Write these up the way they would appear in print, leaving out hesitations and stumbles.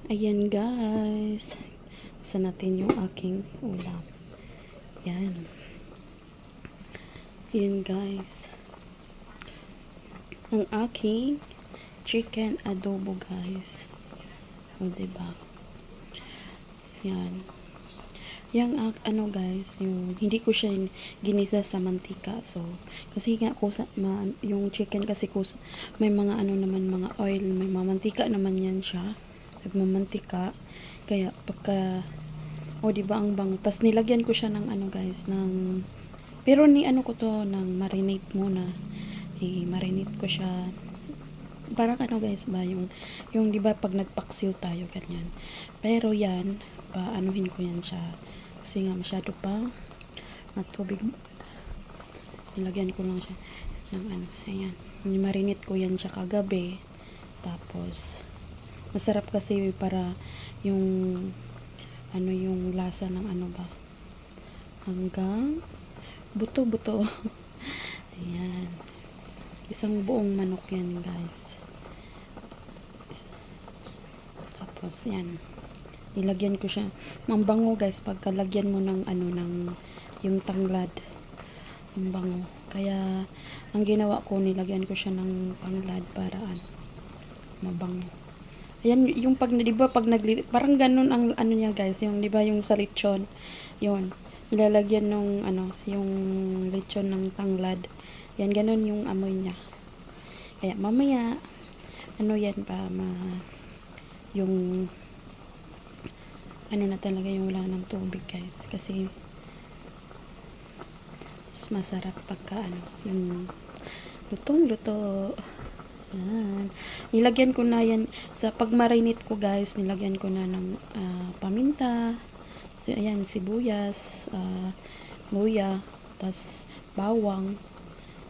Ayan guys. Buksan natin yung aking ulam. Yan. Ayan guys. Ang aking chicken adobo guys. O diba? Yan. Yang ano guys, yung hindi ko siya ginisa sa mantika. So, kasi nga yung chicken kasi may mga ano naman, mga oil, may mamantika naman yan siya. Nagmamantika. Kaya pagka diba ang bango. Tas nilagyan ko siya ng ano guys, ng pero ni ano ko to ng marinate muna. I-marinate ko siya. Parang ano guys ba, yung diba pag nagpaksiw tayo ganyan. Pero yan, paanuhin ko yan siya. Kasi nga masyado pa matubig. Nilagyan ko lang siya ng ano, ayan. Marinate ko yan siya kagabi. Tapos, masarap kasi para yung ano yung lasa ng ano ba. Hanggang buto-buto. Ayan. Isang buong manok yan guys. Tapos yan. Nilagyan ko siya. Mambango guys pagkalagyan mo ng ano ng yung tanglad. Ang bango. Kaya ang ginawa ko nilagyan ko siya ng tanglad para mabango. Ayan yung pag 'di ba pag parang ganun ang ano niya guys, yung 'di ba yung sa lechon. Yun. Nilalagyan nung ano, yung lechon ng tanglad. Yan ganun yung amoy niya. Kaya mamaya ano yan pa yung ano na talaga yung wala ng tubig guys kasi mas masarap pagka ano yung lutong luto. Yan. Nilagyan ko na yan sa pag-marinate ko guys, nilagyan ko na ng paminta, ayan, sibuyas, luya, tas bawang,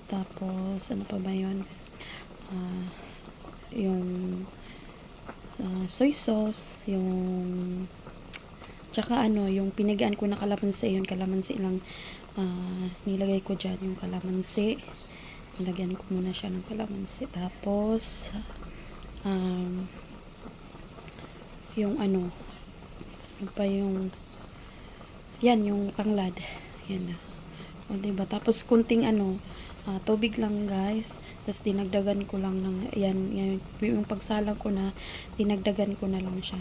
tapos ano pa ba yun, yung soy sauce, yung tsaka ano, yung pinigaan ko na kalamansi, yung kalamansi lang nilagay ko dyan, yung kalamansi. Nilagyan ko muna siya ng kalamansi. Tapos, yung ano, yung pa yung, yan, yung tanglad. Yan na. O, diba? Tapos, kunting ano, tubig lang guys. Tapos, dinagdagan ko lang ng, yan, yung pagsalang ko na, dinagdagan ko na lang siya.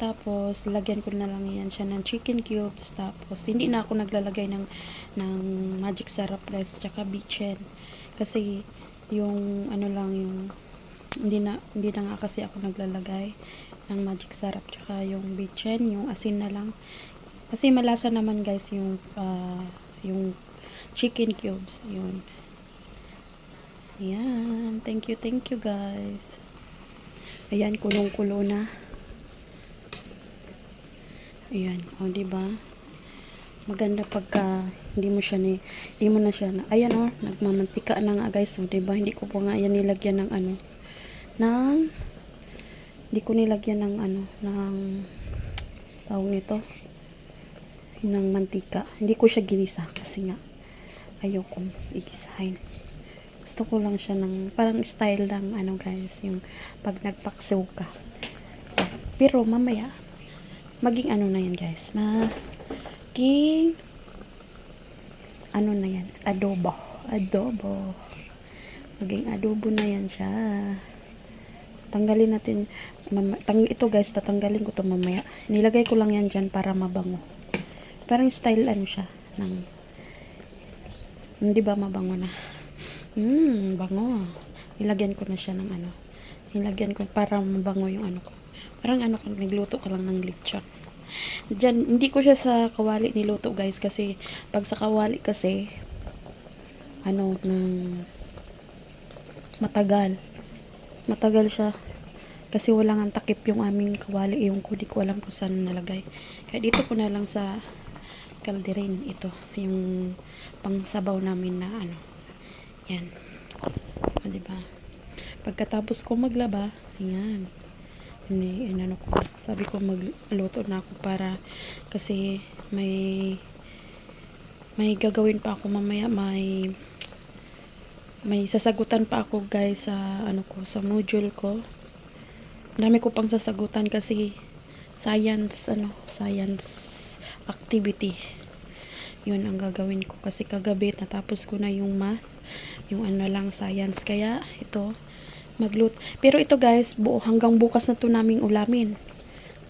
Tapos, lagyan ko na lang yan siya ng chicken cubes. Tapos, hindi na ako naglalagay ng magic sarap rice, tsaka bitchin. Kasi, yung, ano lang, yung, hindi na nga kasi ako naglalagay ng magic sarap, tsaka yung bitchin, yung asin na lang. Kasi, malasa naman guys, yung chicken cubes, yun. Ayan, thank you guys. Ayan, kulong-kulo na. Ayan, o diba? Maganda pagka hindi mo na siya na, ayan nagmamantika na nga guys, o diba? Hindi ko po nga yan nilagyan ng ano, hindi ko nilagyan ng ano, ng tawag nito, ng mantika. Hindi ko siya ginisa kasi nga ayokong igisahin. Gusto ko lang siya ng parang style lang ano guys, yung pag nagpaksiw ka. Pero mamaya maging ano na yan guys, maging ano na yan, adobo, maging adobo na yan siya. Tanggalin natin ito guys, tatanggalin ko to mamaya. Nilagay ko lang yan dyan para mabango, parang style ano siya ng, hindi ba mabango na. Bango. Nilagyan ko na siya ng ano. Nilagyan ko para mabango yung ano ko. Parang ano, nagluto ka lang ng lechon. Diyan, hindi ko siya sa kawali niluto guys. Kasi, pag sa kawali kasi, ano, matagal. Matagal siya. Kasi walang ang takip yung aming kawali. Yung ko, di ko alam kung saan nalagay. Kaya dito ko na lang sa kalderin. Ito, yung pangsabaw namin na ano. Yan. O, diba? Pagkatapos ko maglaba, ayan. Ano ko, sabi ko magluto na ako para kasi may gagawin pa ako mamaya, may sasagutan pa ako guys sa ano ko, sa module ko. Dami ko pang sasagutan kasi science activity. Yun ang gagawin ko kasi kagabi natapos ko na yung math, yung ano lang science, kaya ito pero ito guys, hanggang bukas na to naming ulamin.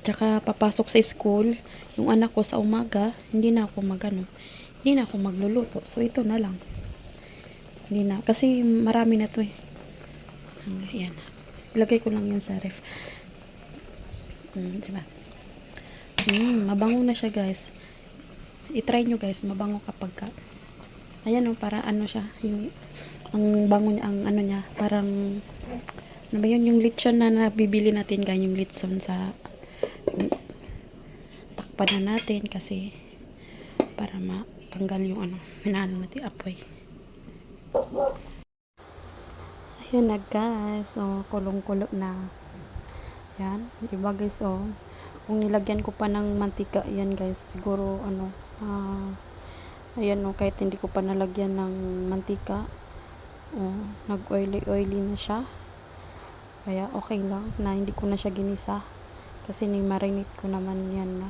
Tsaka papasok sa school yung anak ko sa umaga, hindi na ako magluluto, so ito na lang, hindi na kasi marami na to eh. Ayan, ilagay ko lang yan sa ref. Diba? Mabango na siya guys, i-try nyo guys, mabango kapag ka ayan o, para ano siya yung, ang bango niya, ang ano niya parang ano ba yun, yung lechon na nabibili natin, ganyan yung lechon sa takpan na natin kasi para matanggal yung ano, hinaano natin apoy. Ayan na guys, kulong-kulo na yan, diba guys, kung nilagyan ko pa ng mantika yan guys, siguro ano, ayan kahit hindi ko pa nalagyan ng mantika, nag oily na siya, kaya okay lang na hindi ko na siya ginisa kasi ni-marinate ko naman yan na.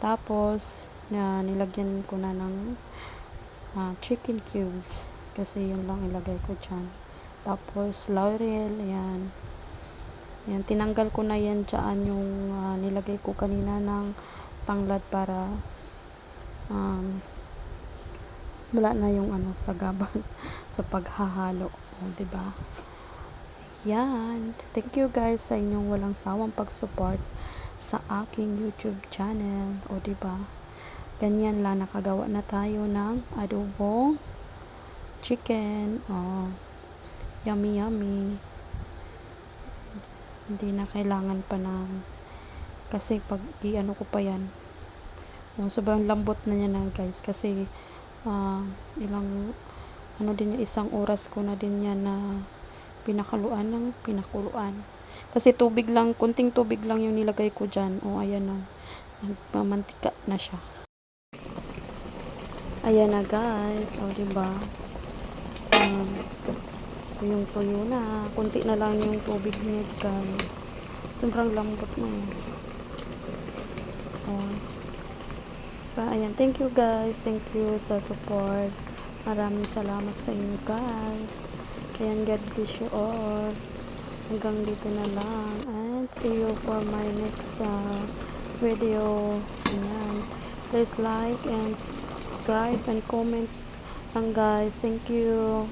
Tapos nilagyan ko na ng chicken cubes kasi yun lang ilagay ko dyan. Tapos laurel, ayan, tinanggal ko na yan dyan yung nilagay ko kanina ng tanglad para wala na yung ano sa gaban sa paghahalo, diba? Yan, thank you guys sa inyong walang sawang pag-support sa aking YouTube channel, diba? Ganyan lang, nakagawa na tayo ng adobong chicken. Yummy yummy. Hindi na kailangan pa ng, kasi pag i-ano ko pa yan, sobrang lambot na niya na guys, kasi isang oras ko na din yan na pinakuluan. Kasi tubig lang, kunting tubig lang yung nilagay ko dyan. Ayan na, nagmamantika na siya. Ayan na guys, diba? Yung tuyo na, kunti na lang yung tubig niya guys. Sobrang lambot na yan. Ayan, thank you guys, thank you sa support. Maraming salamat sa inyo guys. Ayan, God bless you all. Hanggang dito na lang. And see you for my next video. Ayan. Please like and subscribe and comment lang guys. Thank you.